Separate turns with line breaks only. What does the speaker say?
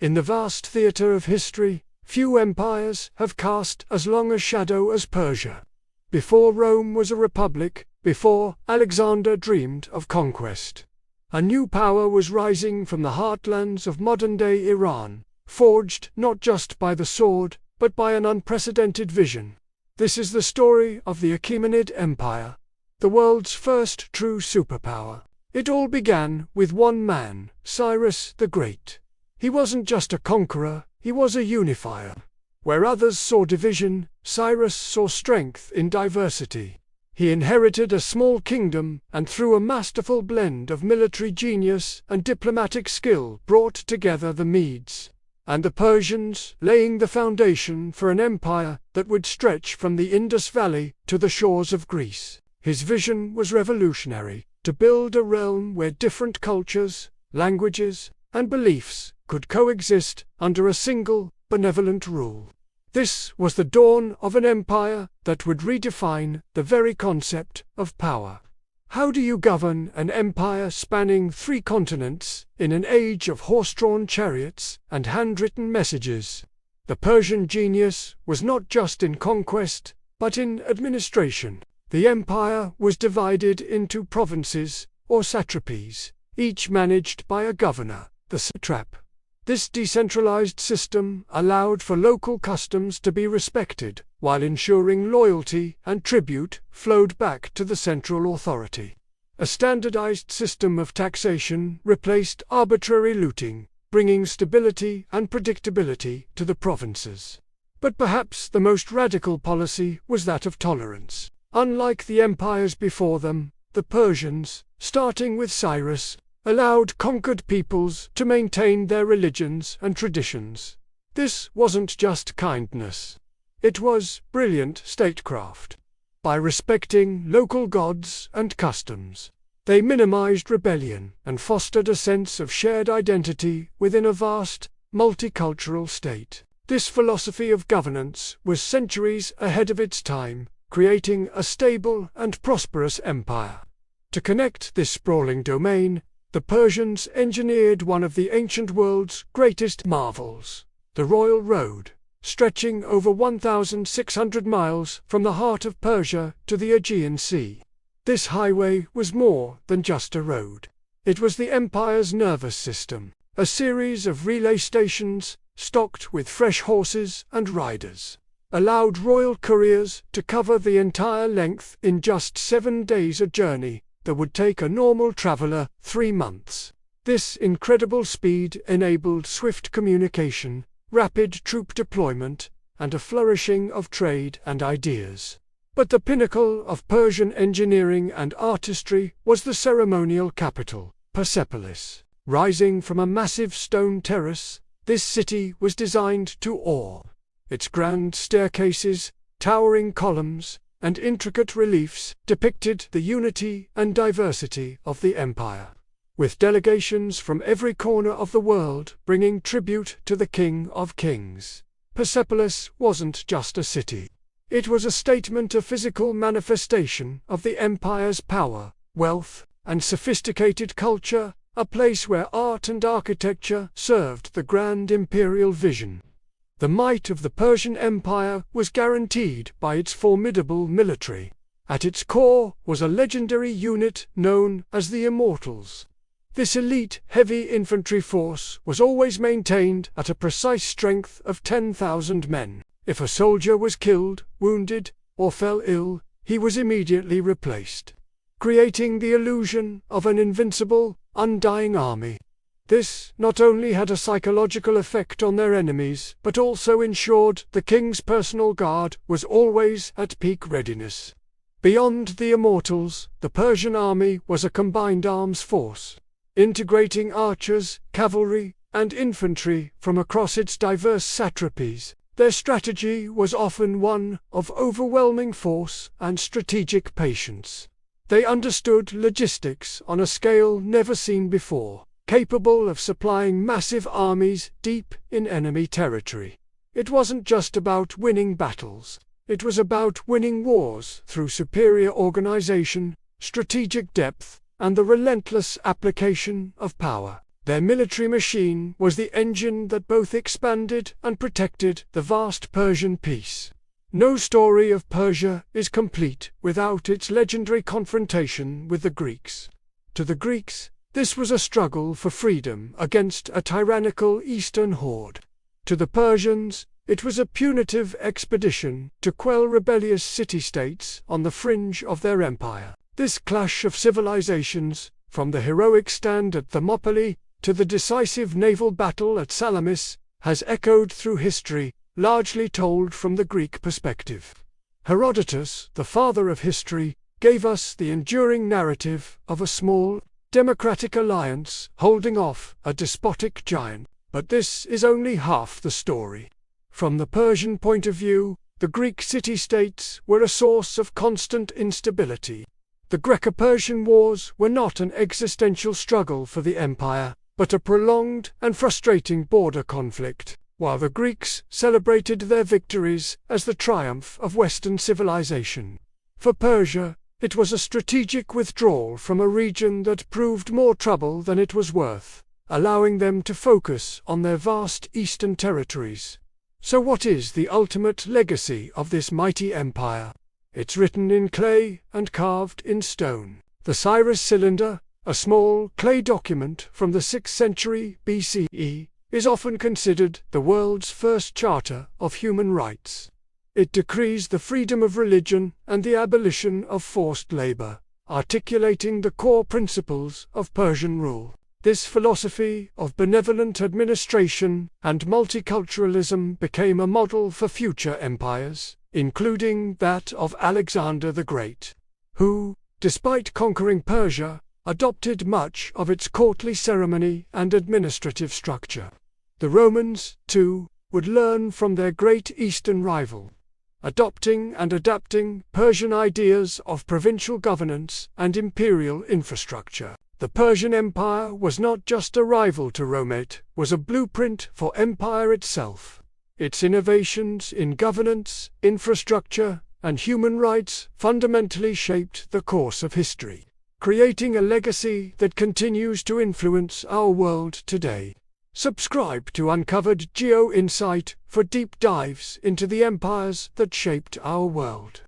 In the vast theatre of history, few empires have cast as long a shadow as Persia. Before Rome was a republic, before Alexander dreamed of conquest, a new power was rising from the heartlands of modern-day Iran, forged not just by the sword, but by an unprecedented vision. This is the story of the Achaemenid Empire, the world's first true superpower. It all began with one man, Cyrus the Great. He wasn't just a conqueror, he was a unifier. Where others saw division, Cyrus saw strength in diversity. He inherited a small kingdom and through a masterful blend of military genius and diplomatic skill brought together the Medes and the Persians, laying the foundation for an empire that would stretch from the Indus Valley to the shores of Greece. His vision was revolutionary, to build a realm where different cultures, languages, and beliefs could coexist under a single, benevolent rule. This was the dawn of an empire that would redefine the very concept of power. How do you govern an empire spanning 3 continents in an age of horse-drawn chariots and handwritten messages? The Persian genius was not just in conquest, but in administration. The empire was divided into provinces, or satrapies, each managed by a governor, the satrap. This decentralized system allowed for local customs to be respected, while ensuring loyalty and tribute flowed back to the central authority. A standardized system of taxation replaced arbitrary looting, bringing stability and predictability to the provinces. But perhaps the most radical policy was that of tolerance. Unlike the empires before them, the Persians, starting with Cyrus, allowed conquered peoples to maintain their religions and traditions. This wasn't just kindness. It was brilliant statecraft. By respecting local gods and customs, they minimized rebellion and fostered a sense of shared identity within a vast, multicultural state. This philosophy of governance was centuries ahead of its time, creating a stable and prosperous empire. To connect this sprawling domain, the Persians engineered one of the ancient world's greatest marvels, the Royal Road, stretching over 1,600 miles from the heart of Persia to the Aegean Sea. This highway was more than just a road. It was the empire's nervous system, a series of relay stations, stocked with fresh horses and riders, allowed royal couriers to cover the entire length in just 7 days, a journey that would take a normal traveler 3 months. This incredible speed enabled swift communication, rapid troop deployment, and a flourishing of trade and ideas. But the pinnacle of Persian engineering and artistry was the ceremonial capital, Persepolis. Rising from a massive stone terrace, this city was designed to awe. Its grand staircases, towering columns, and intricate reliefs depicted the unity and diversity of the empire. With delegations from every corner of the world bringing tribute to the King of Kings, Persepolis wasn't just a city. It was a statement of physical manifestation of the empire's power, wealth, and sophisticated culture, a place where art and architecture served the grand imperial vision. The might of the Persian Empire was guaranteed by its formidable military. At its core was a legendary unit known as the Immortals. This elite heavy infantry force was always maintained at a precise strength of 10,000 men. If a soldier was killed, wounded, or fell ill, he was immediately replaced, creating the illusion of an invincible, undying army. This not only had a psychological effect on their enemies, but also ensured the king's personal guard was always at peak readiness. Beyond the Immortals, the Persian army was a combined arms force, integrating archers, cavalry, and infantry from across its diverse satrapies. Their strategy was often one of overwhelming force and strategic patience. They understood logistics on a scale never seen before, capable of supplying massive armies deep in enemy territory. It wasn't just about winning battles. It was about winning wars through superior organization, strategic depth, and the relentless application of power. Their military machine was the engine that both expanded and protected the vast Persian peace. No story of Persia is complete without its legendary confrontation with the Greeks. To the Greeks, this was a struggle for freedom against a tyrannical eastern horde. To the Persians, it was a punitive expedition to quell rebellious city-states on the fringe of their empire. This clash of civilizations, from the heroic stand at Thermopylae to the decisive naval battle at Salamis, has echoed through history, largely told from the Greek perspective. Herodotus, the father of history, gave us the enduring narrative of a small, democratic alliance holding off a despotic giant. But this is only half the story. From the Persian point of view, the Greek city-states were a source of constant instability. The Greco-Persian wars were not an existential struggle for the empire, but a prolonged and frustrating border conflict, while the Greeks celebrated their victories as the triumph of Western civilization. For Persia, it was a strategic withdrawal from a region that proved more trouble than it was worth, allowing them to focus on their vast eastern territories. So what is the ultimate legacy of this mighty empire? It's written in clay and carved in stone. The Cyrus cylinder, a small clay document from the 6th century BCE, is often considered the world's first charter of human rights. It decrees the freedom of religion and the abolition of forced labor, articulating the core principles of Persian rule. This philosophy of benevolent administration and multiculturalism became a model for future empires, including that of Alexander the Great, who, despite conquering Persia, adopted much of its courtly ceremony and administrative structure. The Romans, too, would learn from their great eastern rival, adopting and adapting Persian ideas of provincial governance and imperial infrastructure. The Persian Empire was not just a rival to Rome, it was a blueprint for empire itself. Its innovations in governance, infrastructure, and human rights fundamentally shaped the course of history, creating a legacy that continues to influence our world today. Subscribe to Uncovered Geo Insight for deep dives into the empires that shaped our world.